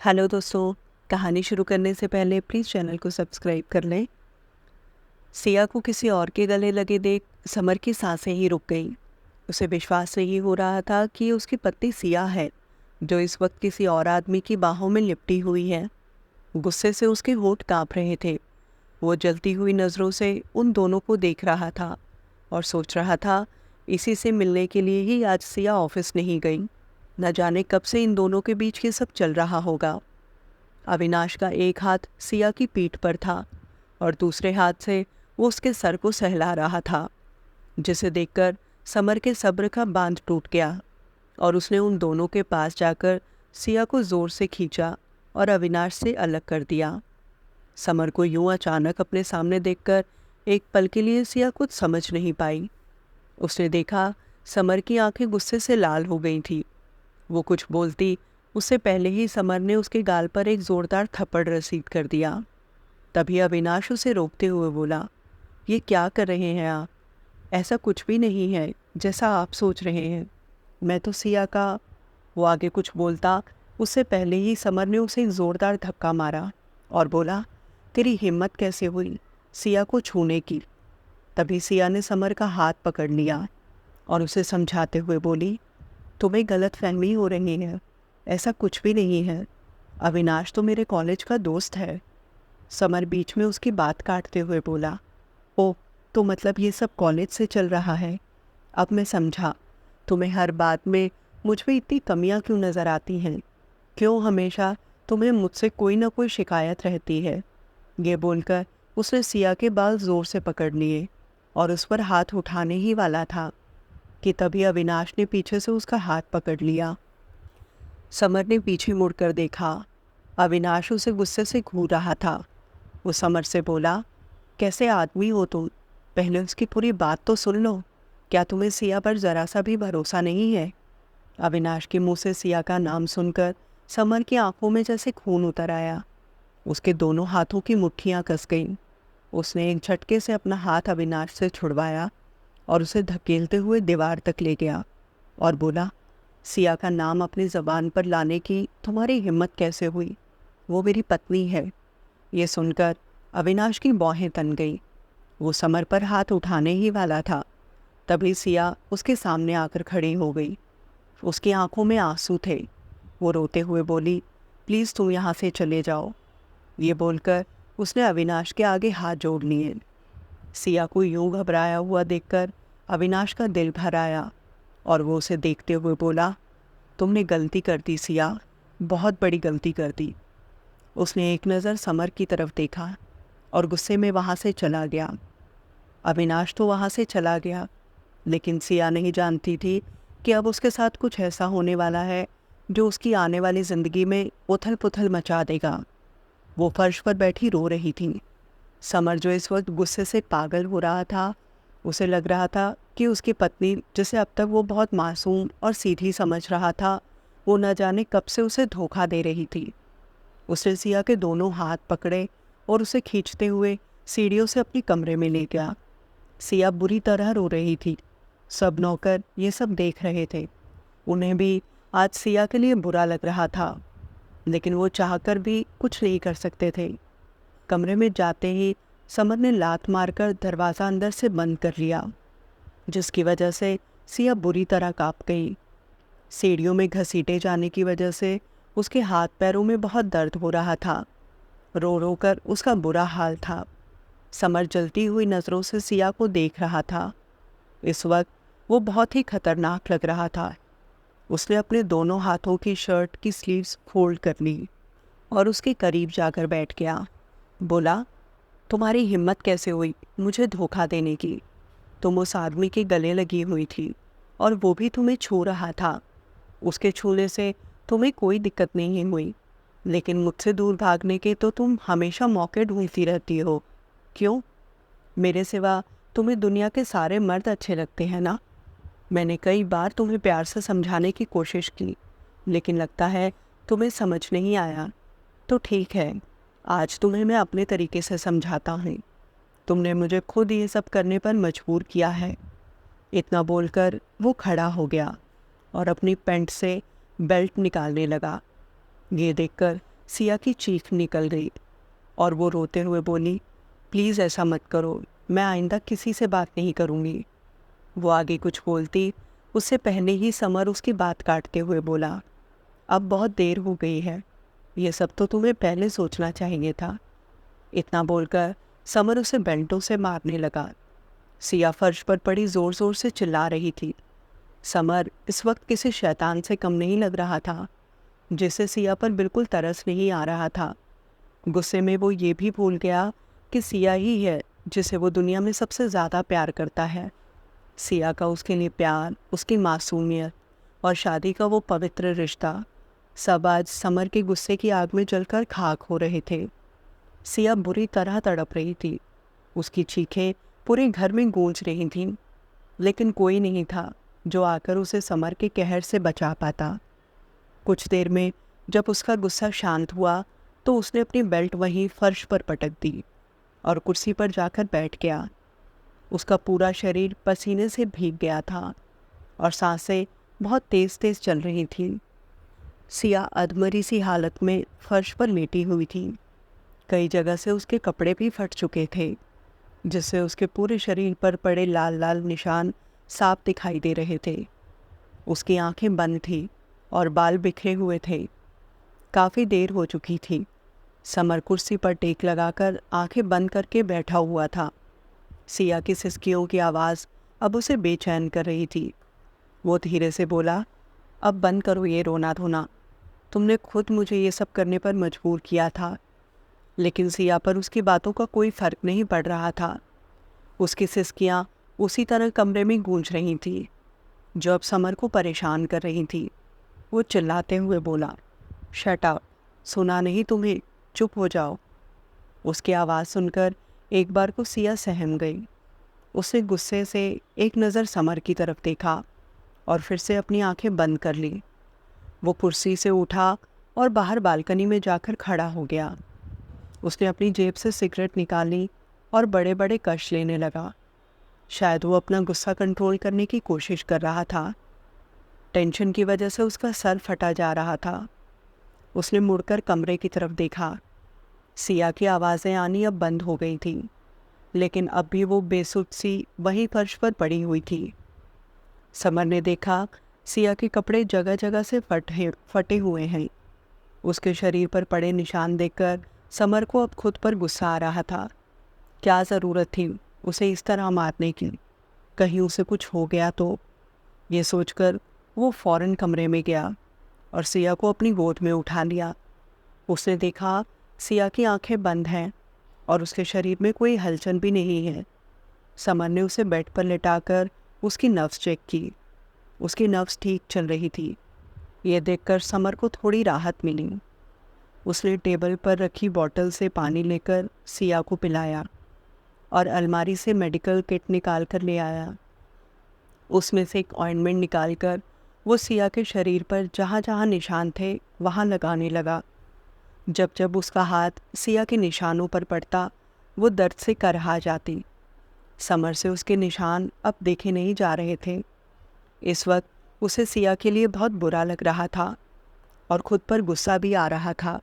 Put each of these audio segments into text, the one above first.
Hello दोस्तों। कहानी शुरू करने से पहले प्लीज़ चैनल को सब्सक्राइब कर लें। सिया को किसी और के गले लगे देख समर की सांसें ही रुक गईं। उसे विश्वास नहीं हो रहा था कि ये उसकी पत्नी सिया है जो इस वक्त किसी और आदमी की बाहों में लिपटी हुई है। गुस्से से उसके होंठ कांप रहे थे। वो जलती हुई नज़रों से उन दोनों को देख रहा था और सोच रहा था इसी से मिलने के लिए ही आज सिया ऑफिस नहीं गई। न जाने कब से इन दोनों के बीच ये सब चल रहा होगा। अविनाश का एक हाथ सिया की पीठ पर था और दूसरे हाथ से वो उसके सर को सहला रहा था, जिसे देखकर समर के सब्र का बांध टूट गया और उसने उन दोनों के पास जाकर सिया को जोर से खींचा और अविनाश से अलग कर दिया। समर को यूं अचानक अपने सामने देखकर एक पल के लिए सिया कुछ समझ नहीं पाई। उसने देखा समर की आंखें गुस्से से लाल हो गई थी। वो कुछ बोलती उससे पहले ही समर ने उसके गाल पर एक जोरदार थप्पड़ रसीद कर दिया। तभी अविनाश उसे रोकते हुए बोला, ये क्या कर रहे हैं आप? ऐसा कुछ भी नहीं है जैसा आप सोच रहे हैं। मैं तो सिया का। वो आगे कुछ बोलता उससे पहले ही समर ने उसे एक जोरदार धक्का मारा और बोला, तेरी हिम्मत कैसे हुई सिया को छूने की? तभी सिया ने समर का हाथ पकड़ लिया और उसे समझाते हुए बोली, तुम्हें गलत फहमी हो रही है। ऐसा कुछ भी नहीं है। अविनाश तो मेरे कॉलेज का दोस्त है। समर बीच में उसकी बात काटते हुए बोला, ओह, तो मतलब ये सब कॉलेज से चल रहा है। अब मैं समझा, तुम्हें हर बात में मुझ में इतनी कमियां क्यों नज़र आती हैं। क्यों हमेशा तुम्हें मुझसे कोई ना कोई शिकायत रहती है। ये बोलकर उसने सिया के बाल जोर से पकड़ लिए और उस पर हाथ उठाने ही वाला था कि तभी अविनाश ने पीछे से उसका हाथ पकड़ लिया। समर ने पीछे मुड़कर देखा। अविनाश उसे गुस्से से घूर रहा था। वो समर से बोला, कैसे आदमी हो तुम? पहले उसकी पूरी बात तो सुन लो। क्या तुम्हें सिया पर जरा सा भी भरोसा नहीं है? अविनाश के मुंह से सिया का नाम सुनकर समर की आंखों में जैसे खून उतर आया। उसके दोनों हाथों की मुट्ठियां कस गईं। उसने एक झटके से अपना हाथ अविनाश से छुड़वाया और उसे धकेलते हुए दीवार तक ले गया और बोला, सिया का नाम अपनी ज़बान पर लाने की तुम्हारी हिम्मत कैसे हुई? वो मेरी पत्नी है। ये सुनकर अविनाश की भौहें तन गई। वो समर पर हाथ उठाने ही वाला था। तभी सिया उसके सामने आकर खड़ी हो गई। उसकी आंखों में आंसू थे। वो रोते हुए बोली, प्लीज़ तुम यहाँ से चले जाओ। ये बोलकर उसने अविनाश के आगे हाथ जोड़ लिए। सिया को यूं घबराया हुआ देखकर अविनाश का दिल भर आया और वो उसे देखते हुए बोला, तुमने गलती कर दी सिया, बहुत बड़ी गलती कर दी। उसने एक नज़र समर की तरफ देखा और गुस्से में वहाँ से चला गया। अविनाश तो वहाँ से चला गया, लेकिन सिया नहीं जानती थी कि अब उसके साथ कुछ ऐसा होने वाला है जो उसकी आने वाली ज़िंदगी में उथल पुथल मचा देगा। वो फर्श पर बैठी रो रही थी। समर जो इस वक्त गुस्से से पागल हो रहा था, उसे लग रहा था कि उसकी पत्नी, जिसे अब तक वो बहुत मासूम और सीधी समझ रहा था, वो न जाने कब से उसे धोखा दे रही थी। उसने सिया के दोनों हाथ पकड़े और उसे खींचते हुए सीढ़ियों से अपने कमरे में ले गया। सिया बुरी तरह रो रही थी। सब नौकर ये सब देख रहे थे। उन्हें भी आज सिया के लिए बुरा लग रहा था, लेकिन वो चाहकर भी कुछ नहीं कर सकते थे। कमरे में जाते ही समर ने लात मारकर दरवाज़ा अंदर से बंद कर लिया, जिसकी वजह से सिया बुरी तरह कांप गई। सीढ़ियों में घसीटे जाने की वजह से उसके हाथ पैरों में बहुत दर्द हो रहा था। रो रो कर उसका बुरा हाल था। समर जलती हुई नज़रों से सिया को देख रहा था। इस वक्त वो बहुत ही खतरनाक लग रहा था। उसने अपने दोनों हाथों की शर्ट की स्लीव्स फोल्ड कर ली और उसके करीब जाकर बैठ गया। बोला, तुम्हारी हिम्मत कैसे हुई मुझे धोखा देने की? तुम उस आदमी के गले लगी हुई थी और वो भी तुम्हें छू रहा था। उसके छूने से तुम्हें कोई दिक्कत नहीं हुई, लेकिन मुझसे दूर भागने के तो तुम हमेशा मौके ढूंढती रहती हो। क्यों? मेरे सिवा तुम्हें दुनिया के सारे मर्द अच्छे लगते हैं ना? मैंने कई बार तुम्हें प्यार से समझाने की कोशिश की, लेकिन लगता है तुम्हें समझ नहीं आया। तो ठीक है, आज तुम्हें मैं अपने तरीके से समझाता हूँ। तुमने मुझे खुद ये सब करने पर मजबूर किया है। इतना बोलकर वो खड़ा हो गया और अपनी पैंट से बेल्ट निकालने लगा। ये देखकर सिया की चीख निकल गई और वो रोते हुए बोली, प्लीज़ ऐसा मत करो, मैं आइंदा किसी से बात नहीं करूँगी। वो आगे कुछ बोलती, उससे पहले ही समर उसकी बात काटते हुए बोला, अब बहुत देर हो गई है, ये सब तो तुम्हें पहले सोचना चाहिए था। इतना बोलकर समर उसे बेल्टों से मारने लगा। सिया फर्श पर पड़ी ज़ोर ज़ोर से चिल्ला रही थी। समर इस वक्त किसी शैतान से कम नहीं लग रहा था, जिसे सिया पर बिल्कुल तरस नहीं आ रहा था। गुस्से में वो ये भी भूल गया कि सिया ही है जिसे वो दुनिया में सबसे ज़्यादा प्यार करता है। सिया का उसके लिए प्यार, उसकी मासूमियत और शादी का वो पवित्र रिश्ता, सब आज समर के गुस्से की आग में जलकर खाक हो रहे थे। सिया बुरी तरह तड़प रही थी। उसकी चीखें पूरे घर में गूंज रही थीं, लेकिन कोई नहीं था जो आकर उसे समर के कहर से बचा पाता। कुछ देर में जब उसका गुस्सा शांत हुआ तो उसने अपनी बेल्ट वहीं फर्श पर पटक दी और कुर्सी पर जाकर बैठ गया। उसका पूरा शरीर पसीने से भीग गया था और सांसें बहुत तेज तेज चल रही थीं। सिया अधमरी सी हालत में फर्श पर लेटी हुई थी। कई जगह से उसके कपड़े भी फट चुके थे, जिससे उसके पूरे शरीर पर पड़े लाल लाल निशान साफ दिखाई दे रहे थे। उसकी आंखें बंद थी और बाल बिखरे हुए थे। काफ़ी देर हो चुकी थी। समर कुर्सी पर टेक लगाकर आंखें बंद करके बैठा हुआ था। सिया की सिसकियों की आवाज़ अब उसे बेचैन कर रही थी। वो धीरे से बोला, अब बंद करो ये रोना धोना, तुमने खुद मुझे ये सब करने पर मजबूर किया था। लेकिन सिया पर उसकी बातों का कोई फ़र्क नहीं पड़ रहा था। उसकी सिसकियाँ उसी तरह कमरे में गूंज रही थी जो अब समर को परेशान कर रही थी। वो चिल्लाते हुए बोला, शट अप, सुना नहीं तुम्हें, चुप हो जाओ। उसकी आवाज़ सुनकर एक बार को सिया सहम गई। उसने गुस्से से एक नज़र समर की तरफ देखा और फिर से अपनी आंखें बंद कर ली। वो कुर्सी से उठा और बाहर बालकनी में जाकर खड़ा हो गया। उसने अपनी जेब से सिगरेट निकाली और बड़े बड़े कश लेने लगा। शायद वो अपना गुस्सा कंट्रोल करने की कोशिश कर रहा था। टेंशन की वजह से उसका सर फटा जा रहा था। उसने मुड़कर कमरे की तरफ देखा। सिया की आवाज़ें आनी अब बंद हो गई थीं, लेकिन अब भी वो बेसुध सी वहीं फर्श पर पड़ी हुई थी। समर ने देखा सिया के कपड़े जगह जगह से फटे हुए हैं। उसके शरीर पर पड़े निशान देखकर समर को अब खुद पर गुस्सा आ रहा था। क्या ज़रूरत थी उसे इस तरह मारने की? कहीं उसे कुछ हो गया तो? ये सोचकर वो फ़ौरन कमरे में गया और सिया को अपनी गोद में उठा लिया। उसने देखा सिया की आंखें बंद हैं और उसके शरीर में कोई हलचल भी नहीं है। समर ने उसे बेड पर लेटाकर उसकी नब्ज़ चेक की। उसकी नब्ज़ ठीक चल रही थी। ये देखकर समर को थोड़ी राहत मिली। उसने टेबल पर रखी बॉटल से पानी लेकर सिया को पिलाया और अलमारी से मेडिकल किट निकाल कर ले आया। उसमें से एक ऑइंटमेंट निकालकर वो सिया के शरीर पर जहाँ जहाँ निशान थे वहाँ लगाने लगा। जब जब उसका हाथ सिया के निशानों पर पड़ता वो दर्द से करहा जाती। समर से उसके निशान अब देखे नहीं जा रहे थे। इस वक्त उसे सिया के लिए बहुत बुरा लग रहा था और खुद पर गुस्सा भी आ रहा था,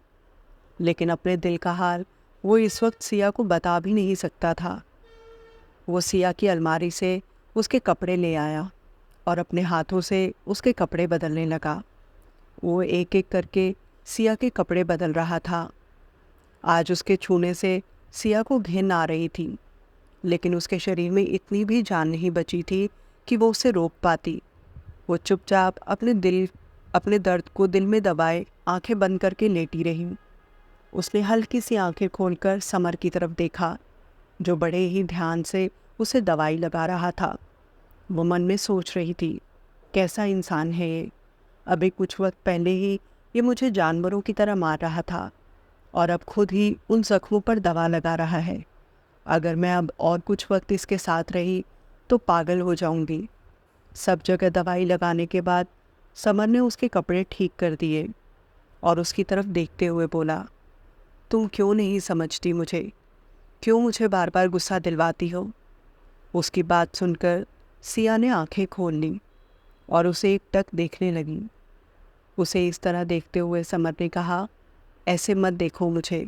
लेकिन अपने दिल का हाल वो इस वक्त सिया को बता भी नहीं सकता था। वो सिया की अलमारी से उसके कपड़े ले आया और अपने हाथों से उसके कपड़े बदलने लगा। वो एक एक करके सिया के कपड़े बदल रहा था। आज उसके छूने से सिया को घिन आ रही थी, लेकिन उसके शरीर में इतनी भी जान नहीं बची थी कि वो उसे रोक पाती। वो चुपचाप अपने दर्द को दिल में दबाए आंखें बंद करके लेटी रही। उसने हल्की सी आंखें खोलकर समर की तरफ देखा, जो बड़े ही ध्यान से उसे दवाई लगा रहा था। वो मन में सोच रही थी, कैसा इंसान है ये? अभी कुछ वक्त पहले ही ये मुझे जानवरों की तरह मार रहा था और अब खुद ही उन जख्मों पर दवा लगा रहा है। अगर मैं अब और कुछ वक्त इसके साथ रही तो पागल हो जाऊंगी। सब जगह दवाई लगाने के बाद समर ने उसके कपड़े ठीक कर दिए और उसकी तरफ देखते हुए बोला, तुम क्यों नहीं समझती मुझे? क्यों मुझे बार बार गुस्सा दिलवाती हो? उसकी बात सुनकर सिया ने आंखें खोल ली और उसे एकटक देखने लगी। उसे इस तरह देखते हुए समर ने कहा, ऐसे मत देखो मुझे।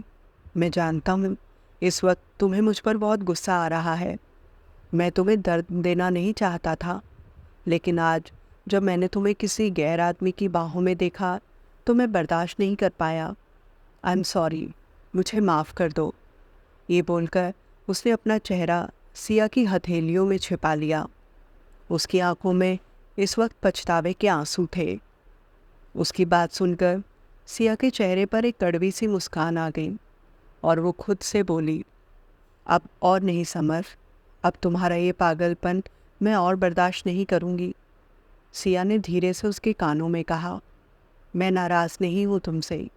मैं जानता हूँ इस वक्त तुम्हें मुझ पर बहुत गुस्सा आ रहा है। मैं तुम्हें दर्द देना नहीं चाहता था, लेकिन आज जब मैंने तुम्हें किसी गैर आदमी की बाहों में देखा तो मैं बर्दाश्त नहीं कर पाया। आई एम सॉरी, मुझे माफ़ कर दो। ये बोलकर उसने अपना चेहरा सिया की हथेलियों में छिपा लिया। उसकी आंखों में इस वक्त पछतावे के आंसू थे। उसकी बात सुनकर सिया के चेहरे पर एक कड़वी सी मुस्कान आ गई और वो खुद से बोली, अब और नहीं समर, अब तुम्हारा ये पागलपन मैं और बर्दाश्त नहीं करूँगी। सिया ने धीरे से उसके कानों में कहा, मैं नाराज़ नहीं हूँ तुमसे,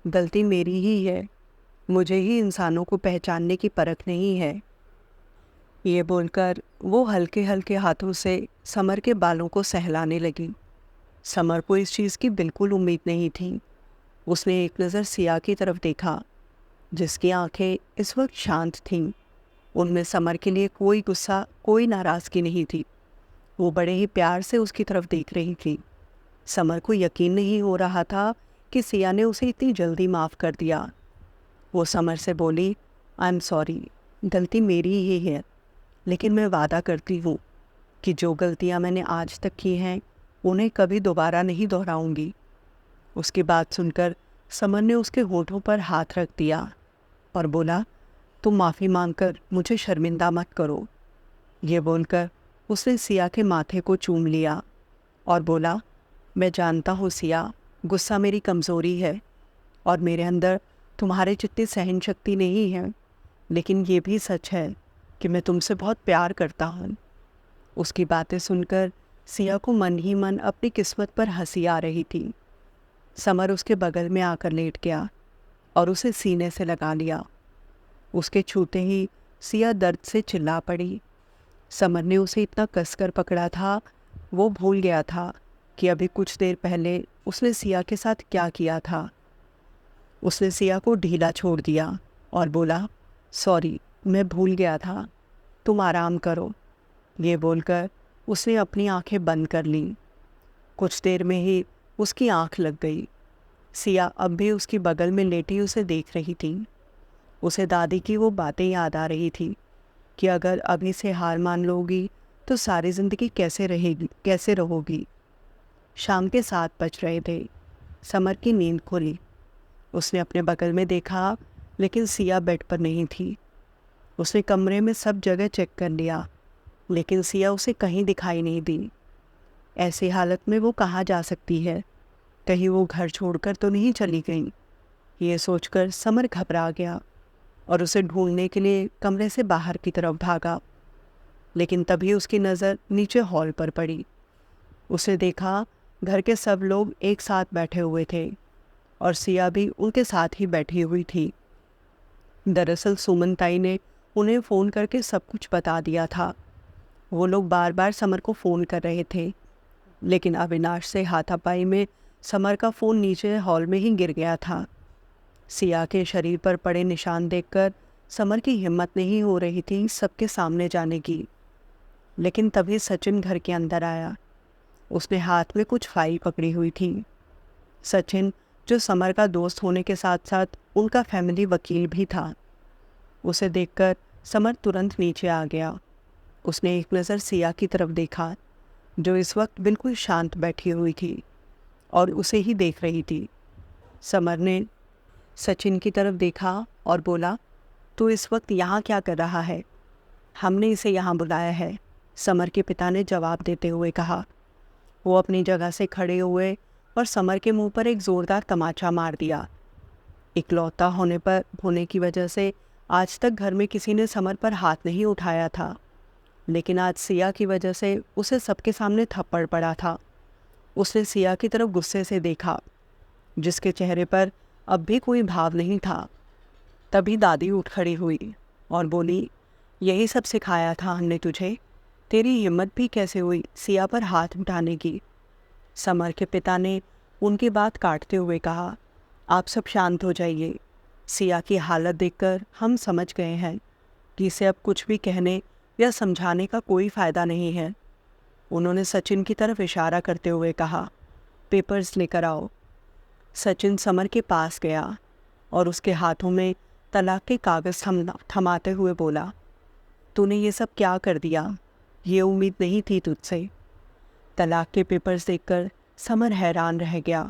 गलती मेरी ही है। मुझे ही इंसानों को पहचानने की परख नहीं है। ये बोलकर वो हल्के हल्के हाथों से समर के बालों को सहलाने लगी। समर को इस चीज़ की बिल्कुल उम्मीद नहीं थी। उसने एक नज़र सिया की तरफ देखा, जिसकी आंखें इस वक्त शांत थीं। उनमें समर के लिए कोई गुस्सा, कोई नाराज़गी नहीं थी। वो बड़े ही प्यार से उसकी तरफ देख रही थी। समर को यकीन नहीं हो रहा था कि सिया ने उसे इतनी जल्दी माफ़ कर दिया। वो समर से बोली, आई एम सॉरी, गलती मेरी ही है, लेकिन मैं वादा करती हूँ कि जो गलतियाँ मैंने आज तक की हैं उन्हें कभी दोबारा नहीं दोहराऊंगी। उसकी बात सुनकर समर ने उसके होठों पर हाथ रख दिया और बोला, तुम माफ़ी मांगकर मुझे शर्मिंदा मत करो। ये बोलकर उसने सिया के माथे को चूम लिया और बोला, मैं जानता हूँ सिया, गुस्सा मेरी कमज़ोरी है और मेरे अंदर तुम्हारे जितनी सहन शक्ति नहीं है, लेकिन ये भी सच है कि मैं तुमसे बहुत प्यार करता हूँ। उसकी बातें सुनकर सिया को मन ही मन अपनी किस्मत पर हंसी आ रही थी। समर उसके बगल में आकर लेट गया और उसे सीने से लगा लिया। उसके छूते ही सिया दर्द से चिल्ला पड़ी। समर ने उसे इतना कसकर पकड़ा था, वो भूल गया था कि अभी कुछ देर पहले उसने सिया के साथ क्या किया था। उसने सिया को ढीला छोड़ दिया और बोला, सॉरी, मैं भूल गया था, तुम आराम करो। ये बोलकर उसने अपनी आंखें बंद कर लीं। कुछ देर में ही उसकी आंख लग गई। सिया अब भी उसकी बगल में लेटी उसे देख रही थी। उसे दादी की वो बातें याद आ रही थी कि अगर अभी से हार मान लोगी तो सारी ज़िंदगी कैसे रहोगी। शाम के 7 बज रहे थे। समर की नींद खुली। उसने अपने बगल में देखा, लेकिन सिया बेड पर नहीं थी। उसने कमरे में सब जगह चेक कर लिया, लेकिन सिया उसे कहीं दिखाई नहीं दी। ऐसी हालत में वो कहाँ जा सकती है? कहीं वो घर छोड़कर तो नहीं चली गई? ये सोचकर समर घबरा गया और उसे ढूंढने के लिए कमरे से बाहर की तरफ भागा। लेकिन तभी उसकी नज़र नीचे हॉल पर पड़ी। उसे देखा घर के सब लोग एक साथ बैठे हुए थे और सिया भी उनके साथ ही बैठी हुई थी। दरअसल सुमन ताई ने उन्हें फ़ोन करके सब कुछ बता दिया था। वो लोग बार बार समर को फ़ोन कर रहे थे, लेकिन अविनाश से हाथापाई में समर का फ़ोन नीचे हॉल में ही गिर गया था। सिया के शरीर पर पड़े निशान देखकर समर की हिम्मत नहीं हो रही थी सबके सामने जाने की। लेकिन तभी सचिन घर के अंदर आया। उसने हाथ में कुछ फाइल पकड़ी हुई थी। सचिन, जो समर का दोस्त होने के साथ साथ उनका फैमिली वकील भी था। उसे देखकर समर तुरंत नीचे आ गया। उसने एक नज़र सिया की तरफ देखा, जो इस वक्त बिल्कुल शांत बैठी हुई थी और उसे ही देख रही थी। समर ने सचिन की तरफ देखा और बोला, तू इस वक्त यहाँ क्या कर रहा है? हमने इसे यहाँ बुलाया है, समर के पिता ने जवाब देते हुए कहा। वो अपनी जगह से खड़े हुए और समर के मुंह पर एक ज़ोरदार तमाचा मार दिया। इकलौता होने की वजह से आज तक घर में किसी ने समर पर हाथ नहीं उठाया था, लेकिन आज सिया की वजह से उसे सबके सामने थप्पड़ पड़ा था। उसने सिया की तरफ गुस्से से देखा, जिसके चेहरे पर अब भी कोई भाव नहीं था। तभी दादी उठ खड़ी हुई और बोली, यही सब सिखाया था हमने तुझे? तेरी हिम्मत भी कैसे हुई सिया पर हाथ उठाने की? समर के पिता ने उनकी बात काटते हुए कहा, आप सब शांत हो जाइए। सिया की हालत देखकर हम समझ गए हैं कि इसे अब कुछ भी कहने या समझाने का कोई फ़ायदा नहीं है। उन्होंने सचिन की तरफ इशारा करते हुए कहा, पेपर्स लेकर आओ। सचिन समर के पास गया और उसके हाथों में तलाक के कागज़ थमाते हुए बोला, तूने ये सब क्या कर दिया? ये उम्मीद नहीं थी तुझसे। तलाक के पेपर्स देखकर समर हैरान रह गया।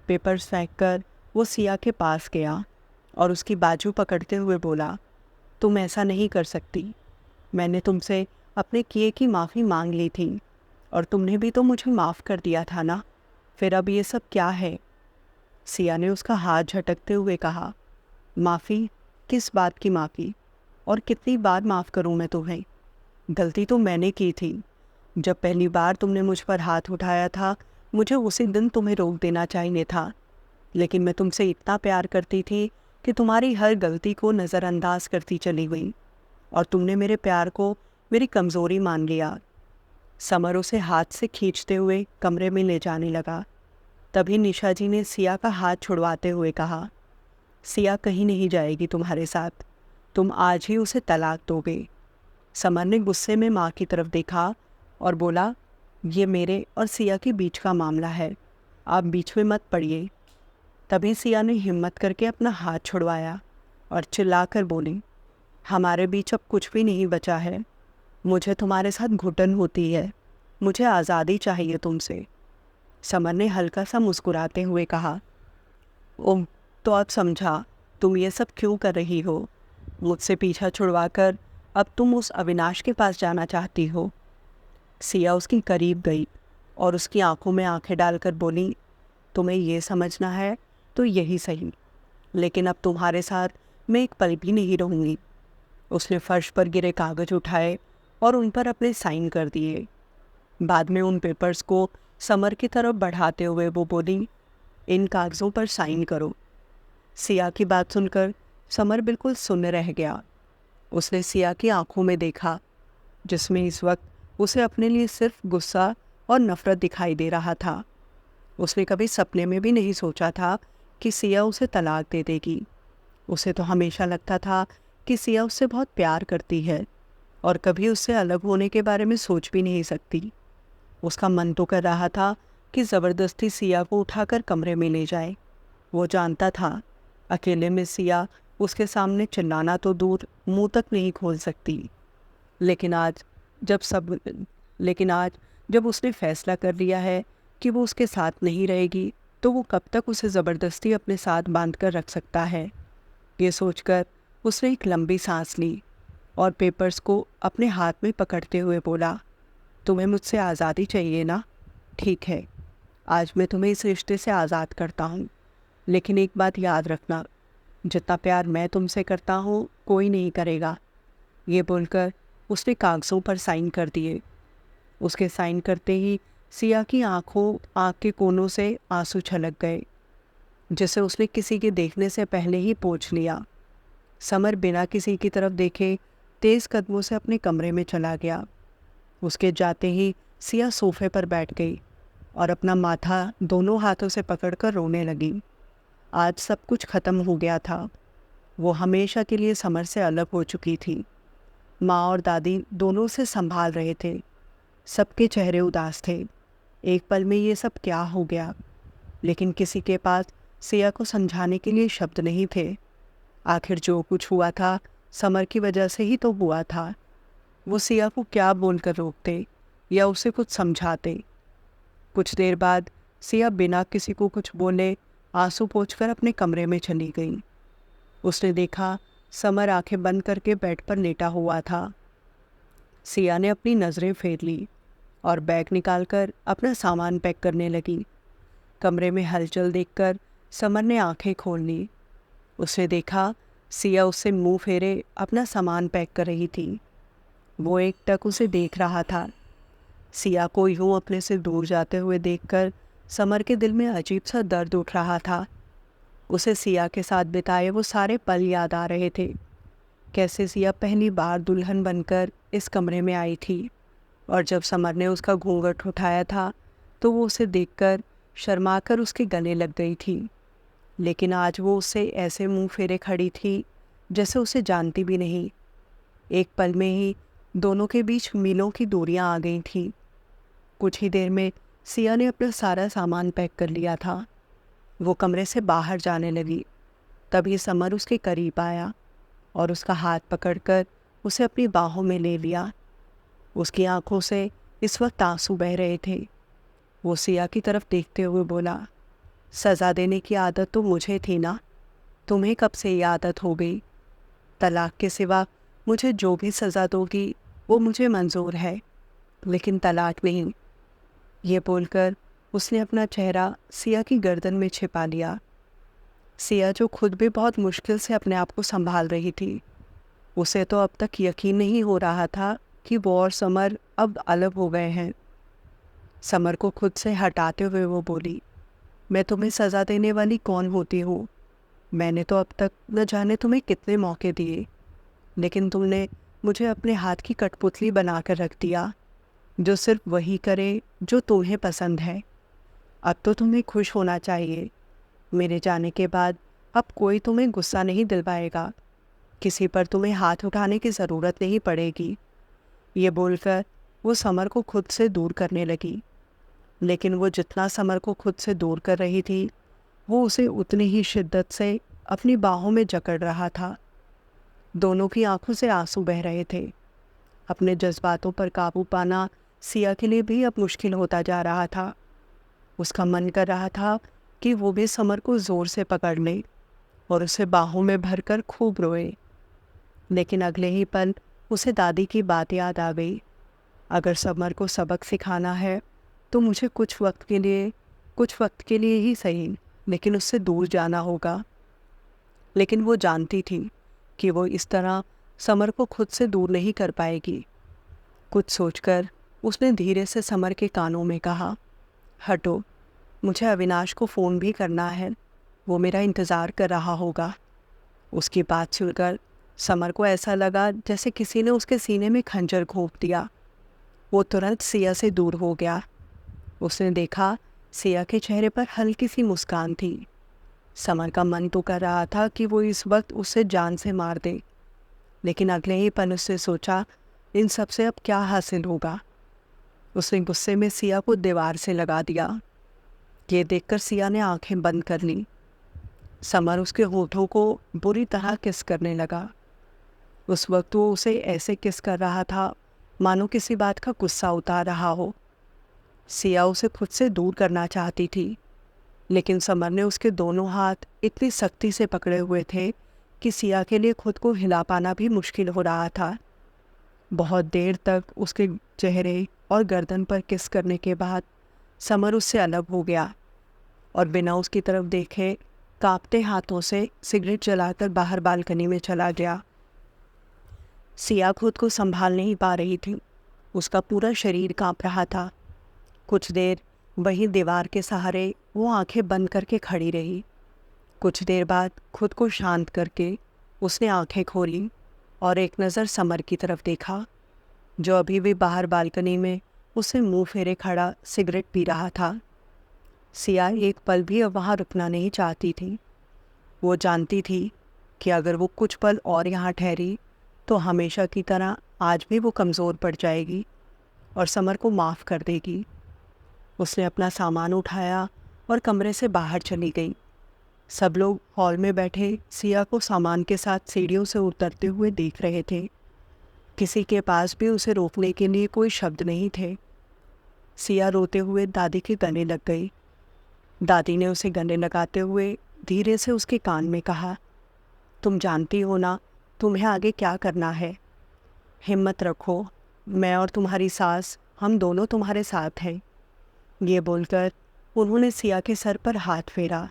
पेपर्स फेंककर वो सिया के पास गया और उसकी बाजू पकड़ते हुए बोला, तुम ऐसा नहीं कर सकती। मैंने तुमसे अपने किए की माफ़ी मांग ली थी और तुमने भी तो मुझे माफ़ कर दिया था ना, फिर अब ये सब क्या है? सिया ने उसका हाथ झटकते हुए कहा, माफ़ी? किस बात की माफ़ी? और कितनी बार माफ़ करूं मैं तुम्हें? गलती तो मैंने की थी। जब पहली बार तुमने मुझ पर हाथ उठाया था, मुझे उसी दिन तुम्हें रोक देना चाहिए था, लेकिन मैं तुमसे इतना प्यार करती थी कि तुम्हारी हर गलती को नज़रअंदाज करती चली गई और तुमने मेरे प्यार को मेरी कमज़ोरी मान लिया। समर उसे हाथ से खींचते हुए कमरे में ले जाने लगा। तभी निशा जी ने सिया का हाथ छुड़वाते हुए कहा, सिया कहीं नहीं जाएगी तुम्हारे साथ, तुम आज ही उसे तलाक दोगे। समर ने गुस्से में माँ की तरफ देखा और बोला, ये मेरे और सिया के बीच का मामला है, आप बीच में मत पड़िए। तभी सिया ने हिम्मत करके अपना हाथ छुड़वाया और चिल्लाकर बोली, हमारे बीच अब कुछ भी नहीं बचा है। मुझे तुम्हारे साथ घुटन होती है, मुझे आज़ादी चाहिए तुमसे। समर ने हल्का सा मुस्कुराते हुए कहा, ओह, तो अब समझा तुम ये सब क्यों कर रही हो। मुझसे पीछा छुड़वाकर अब तुम उस अविनाश के पास जाना चाहती हो। सिया उसके करीब गई और उसकी आंखों में आंखें डालकर बोली, तुम्हें ये समझना है तो यही सही, लेकिन अब तुम्हारे साथ मैं एक पल भी नहीं रहूँगी। उसने फर्श पर गिरे कागज उठाए और उन पर अपने साइन कर दिए। बाद में उन पेपर्स को समर की तरफ बढ़ाते हुए वो बोली, इन कागज़ों पर साइन करो। सिया की बात सुनकर समर बिल्कुल सुन्न रह गया। उसने सिया की आंखों में देखा, जिसमें इस वक्त उसे अपने लिए सिर्फ गुस्सा और नफरत दिखाई दे रहा था। उसने कभी सपने में भी नहीं सोचा था कि सिया उसे तलाक दे देगी। उसे तो हमेशा लगता था कि सिया उससे बहुत प्यार करती है और कभी उससे अलग होने के बारे में सोच भी नहीं सकती। उसका मन तो कर रहा था कि ज़बरदस्ती सिया को उठाकर कमरे में ले जाए। वो जानता था अकेले में सिया उसके सामने चिल्लाना तो दूर मुंह तक नहीं खोल सकती। लेकिन आज जब सब लेकिन आज जब उसने फैसला कर लिया है कि वो उसके साथ नहीं रहेगी, तो वो कब तक उसे ज़बरदस्ती अपने साथ बांध कर रख सकता है। ये सोचकर उसने एक लंबी सांस ली और पेपर्स को अपने हाथ में पकड़ते हुए बोला, तुम्हें मुझसे आज़ादी चाहिए ना? ठीक है, आज मैं तुम्हें इस रिश्ते से आज़ाद करता हूँ, लेकिन एक बात याद रखना, जितना प्यार मैं तुमसे करता हूँ कोई नहीं करेगा। ये बोलकर उसने कागज़ों पर साइन कर दिए। उसके साइन करते ही सिया की आँख के कोनों से आंसू छलक गए, जिसे उसने किसी के देखने से पहले ही पोंछ लिया। समर बिना किसी की तरफ देखे तेज़ कदमों से अपने कमरे में चला गया। उसके जाते ही सिया सोफे पर बैठ गई और अपना माथा दोनों हाथों से पकड़कर रोने लगी। आज सब कुछ ख़त्म हो गया था। वो हमेशा के लिए समर से अलग हो चुकी थी। माँ और दादी दोनों से संभाल रहे थे। सबके चेहरे उदास थे। एक पल में ये सब क्या हो गया, लेकिन किसी के पास सिया को समझाने के लिए शब्द नहीं थे। आखिर जो कुछ हुआ था समर की वजह से ही तो हुआ था। वो सिया को क्या बोलकर रोकते या उसे कुछ समझाते। कुछ देर बाद सिया बिना किसी को कुछ बोले आंसू पोंछकर अपने कमरे में चली गई। उसने देखा समर आंखें बंद करके बेड पर लेटा हुआ था। सिया ने अपनी नज़रें फेर ली और बैग निकालकर अपना सामान पैक करने लगी। कमरे में हलचल देखकर समर ने आंखें खोल ली। उसने देखा सिया उससे मुंह फेरे अपना सामान पैक कर रही थी। वो एकटक उसे देख रहा था। सिया को यूं अपने से दूर जाते हुए देखकर समर के दिल में अजीब सा दर्द उठ रहा था। उसे सिया के साथ बिताए वो सारे पल याद आ रहे थे। कैसे सिया पहली बार दुल्हन बनकर इस कमरे में आई थी और जब समर ने उसका घूंघट उठाया था तो वो उसे देखकर शर्माकर उसके गले लग गई थी। लेकिन आज वो उससे ऐसे मुंह फेरे खड़ी थी जैसे उसे जानती भी नहीं। एक पल में ही दोनों के बीच मीलों की दूरियां आ गई थीं। कुछ ही देर में सिया ने अपना सारा सामान पैक कर लिया था। वो कमरे से बाहर जाने लगी। तभी समर उसके करीब आया और उसका हाथ पकड़कर उसे अपनी बाहों में ले लिया। उसकी आंखों से इस वक्त आंसू बह रहे थे। वो सिया की तरफ देखते हुए बोला, सज़ा देने की आदत तो मुझे थी ना, तुम्हें कब से ये आदत हो गई? तलाक के सिवा मुझे जो भी सज़ा दोगी वो मुझे मंजूर है, लेकिन तलाक नहीं। ये बोलकर उसने अपना चेहरा सिया की गर्दन में छिपा लिया। सिया, जो खुद भी बहुत मुश्किल से अपने आप को संभाल रही थी, उसे तो अब तक यकीन नहीं हो रहा था कि वो और समर अब अलग हो गए हैं। समर को खुद से हटाते हुए वो बोली, मैं तुम्हें सज़ा देने वाली कौन होती हूँ? मैंने तो अब तक न जाने तुम्हें कितने मौके दिए, लेकिन तुमने मुझे अपने हाथ की कठपुतली बना कर रख दिया, जो सिर्फ वही करे जो तुम्हें पसंद है। अब तो तुम्हें खुश होना चाहिए। मेरे जाने के बाद अब कोई तुम्हें गुस्सा नहीं दिलवाएगा, किसी पर तुम्हें हाथ उठाने की ज़रूरत नहीं पड़ेगी। ये बोलकर वो समर को खुद से दूर करने लगी, लेकिन वो जितना समर को खुद से दूर कर रही थी, वो उसे उतनी ही शिद्दत से अपनी बाहों में जकड़ रहा था। दोनों की आंखों से आंसू बह रहे थे। अपने जज्बातों पर काबू पाना सिया के लिए भी अब मुश्किल होता जा रहा था। उसका मन कर रहा था कि वो भी समर को ज़ोर से पकड़ ले और उसे बाहों में भरकर खूब रोए, लेकिन अगले ही पल उसे दादी की बात याद आ गई। अगर समर को सबक सिखाना है तो मुझे कुछ वक्त के लिए ही सही, लेकिन उससे दूर जाना होगा। लेकिन वो जानती थी कि वो इस तरह समर को खुद से दूर नहीं कर पाएगी। कुछ सोचकर उसने धीरे से समर के कानों में कहा, हटो, मुझे अविनाश को फ़ोन भी करना है, वो मेरा इंतज़ार कर रहा होगा। उसकी बात सुनकर समर को ऐसा लगा जैसे किसी ने उसके सीने में खंजर घोंप दिया। वो तुरंत सिया से दूर हो गया। उसने देखा सिया के चेहरे पर हल्की सी मुस्कान थी। समर का मन तो कर रहा था कि वो इस वक्त उसे जान से मार दे, लेकिन अगले ही पल उसने सोचा, इन सब से अब क्या हासिल होगा। उसने गुस्से में सिया को दीवार से लगा दिया। ये देखकर सिया ने आंखें बंद कर लीं। समर उसके होठों को बुरी तरह किस करने लगा। उस वक्त वो उसे ऐसे किस कर रहा था मानो किसी बात का गुस्सा उतार रहा हो। सिया उसे खुद से दूर करना चाहती थी, लेकिन समर ने उसके दोनों हाथ इतनी सख्ती से पकड़े हुए थे कि सिया के लिए खुद को हिला पाना भी मुश्किल हो रहा था। बहुत देर तक उसके चेहरे और गर्दन पर किस करने के बाद समर उससे अलग हो गया और बिना उसकी तरफ देखे कांपते हाथों से सिगरेट जलाकर बाहर बालकनी में चला गया। सिया खुद को संभाल नहीं पा रही थी। उसका पूरा शरीर कांप रहा था। कुछ देर वहीं दीवार के सहारे वो आंखें बंद करके खड़ी रही। कुछ देर बाद खुद को शांत करके उसने आंखें खोली और एक नज़र समर की तरफ देखा, जो अभी भी बाहर बालकनी में उसे मुंह फेरे खड़ा सिगरेट पी रहा था। सिया एक पल भी अब वहाँ रुकना नहीं चाहती थी। वो जानती थी कि अगर वो कुछ पल और यहाँ ठहरी तो हमेशा की तरह आज भी वो कमज़ोर पड़ जाएगी और समर को माफ़ कर देगी। उसने अपना सामान उठाया और कमरे से बाहर चली गई। सब लोग हॉल में बैठे सिया को सामान के साथ सीढ़ियों से उतरते हुए देख रहे थे। किसी के पास भी उसे रोकने के लिए कोई शब्द नहीं थे। सिया रोते हुए दादी के गले लग गई। दादी ने उसे गले लगाते हुए धीरे से उसके कान में कहा, तुम जानती हो ना तुम्हें आगे क्या करना है। हिम्मत रखो, मैं और तुम्हारी सास, हम दोनों तुम्हारे साथ हैं। ये बोलकर उन्होंने सिया के सर पर हाथ फेरा।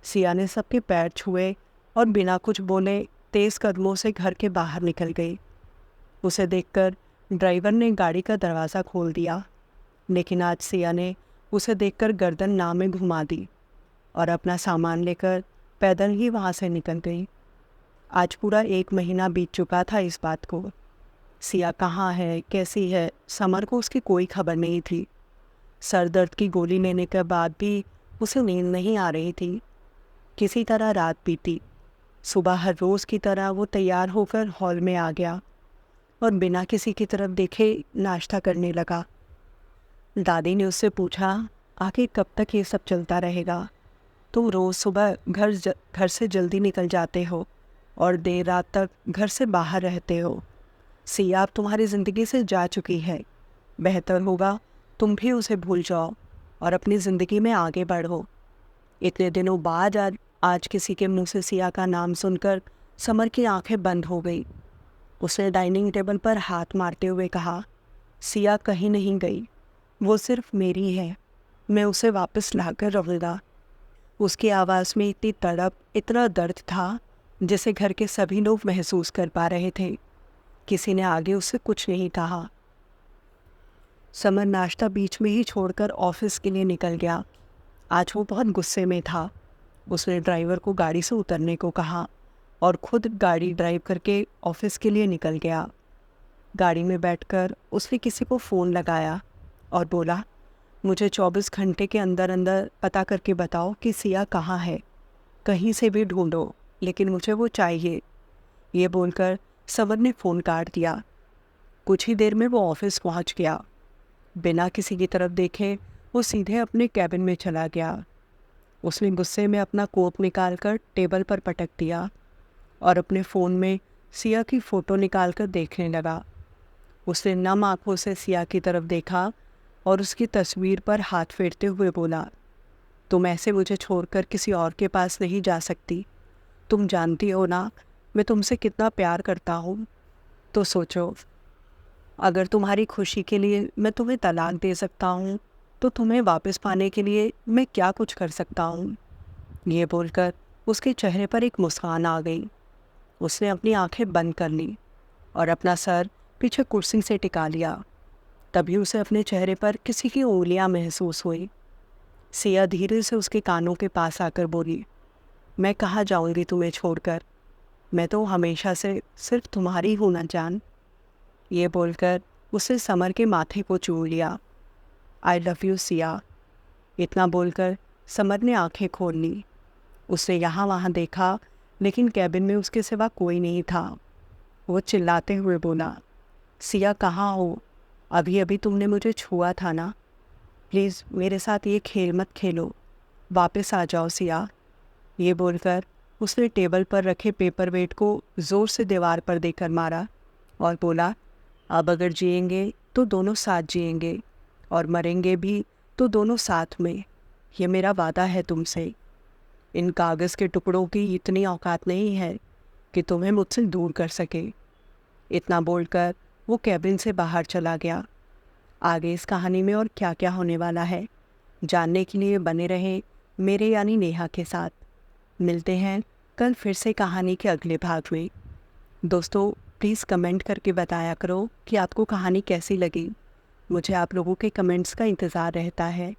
सिया ने सबके पैर छुए और बिना कुछ बोले तेज़ कदमों से घर के बाहर निकल गई। उसे देखकर ड्राइवर ने गाड़ी का दरवाज़ा खोल दिया, लेकिन आज सिया ने उसे देखकर गर्दन ना में घुमा दी और अपना सामान लेकर पैदल ही वहाँ से निकल गई। आज पूरा 1 महीना बीत चुका था इस बात को। सिया कहाँ है, कैसी है, समर को उसकी कोई खबर नहीं थी। सर दर्द की गोली लेने के बाद भी उसे नींद नहीं आ रही थी। किसी तरह रात बीती। सुबह हर रोज़ की तरह वो तैयार होकर हॉल में आ गया और बिना किसी की तरफ देखे नाश्ता करने लगा। दादी ने उससे पूछा, आखिर कब तक ये सब चलता रहेगा? तुम रोज़ सुबह घर से जल्दी निकल जाते हो और देर रात तक घर से बाहर रहते हो। सिया अब तुम्हारी ज़िंदगी से जा चुकी है। बेहतर होगा तुम भी उसे भूल जाओ और अपनी ज़िंदगी में आगे बढ़ो। इतने दिनों बाद आज किसी के मुंह से सिया का नाम सुनकर समर की आंखें बंद हो गई। उसने डाइनिंग टेबल पर हाथ मारते हुए कहा, सिया कहीं नहीं गई, वो सिर्फ मेरी है। मैं उसे वापस लाकर रहूँगा। उसकी आवाज़ में इतनी तड़प, इतना दर्द था जिसे घर के सभी लोग महसूस कर पा रहे थे। किसी ने आगे उससे कुछ नहीं कहा। समर नाश्ता बीच में ही छोड़कर ऑफिस के लिए निकल गया। आज वो बहुत गुस्से में था। उसने ड्राइवर को गाड़ी से उतरने को कहा और खुद गाड़ी ड्राइव करके ऑफिस के लिए निकल गया। गाड़ी में बैठकर उसने किसी को फ़ोन लगाया और बोला, मुझे 24 घंटे के अंदर अंदर पता करके बताओ कि सिया कहाँ है। कहीं से भी ढूंढो, लेकिन मुझे वो चाहिए। ये बोलकर समर ने फ़ोन काट दिया। कुछ ही देर में वो ऑफिस पहुंच गया। बिना किसी की तरफ देखे वो सीधे अपने कैबिन में चला गया। उसने गुस्से में अपना कोट निकालकर टेबल पर पटक दिया और अपने फ़ोन में सिया की फ़ोटो निकालकर देखने लगा। उसने नम आंखों से सिया की तरफ देखा और उसकी तस्वीर पर हाथ फेरते हुए बोला, तुम ऐसे मुझे छोड़कर किसी और के पास नहीं जा सकती। तुम जानती हो ना मैं तुमसे कितना प्यार करता हूँ। तो सोचो, अगर तुम्हारी खुशी के लिए मैं तुम्हें तलाक दे सकता हूँ तो तुम्हें वापस पाने के लिए मैं क्या कुछ कर सकता हूँ। ये बोलकर उसके चेहरे पर एक मुस्कान आ गई। उसने अपनी आंखें बंद कर ली और अपना सर पीछे कुर्सी से टिका लिया। तभी उसे अपने चेहरे पर किसी की उंगलियां महसूस हुई। सिया धीरे से उसके कानों के पास आकर बोली, मैं कहाँ जाऊँगी तुम्हें छोड़कर। मैं तो हमेशा से सिर्फ तुम्हारी हूँ ना जान। ये बोलकर उसने समर के माथे को चूम लिया। I love you Siya. इतना बोलकर समर ने आंखें खोल ली। उसने यहाँ वहाँ देखा, लेकिन कैबिन में उसके सिवा कोई नहीं था। वो चिल्लाते हुए बोला, सिया कहाँ हो? अभी अभी तुमने मुझे छुआ था ना। प्लीज़ मेरे साथ ये खेल मत खेलो, वापस आ जाओ सिया। ये बोलकर उसने टेबल पर रखे पेपर वेट को ज़ोर से दीवार पर देकर मारा और बोला, अब अगर जिएंगे तो दोनों साथ जिएंगे और मरेंगे भी तो दोनों साथ में। ये मेरा वादा है तुमसे। इन कागज़ के टुकड़ों की इतनी औकात नहीं है कि तुम्हें मुझसे दूर कर सके। इतना बोलकर वो कैबिन से बाहर चला गया। आगे इस कहानी में और क्या क्या होने वाला है जानने के लिए बने रहें मेरे यानी नेहा के साथ। मिलते हैं कल फिर से कहानी के अगले भाग में। दोस्तों प्लीज़ कमेंट करके बताया करो कि आपको कहानी कैसी लगी। मुझे आप लोगों के कमेंट्स का इंतज़ार रहता है।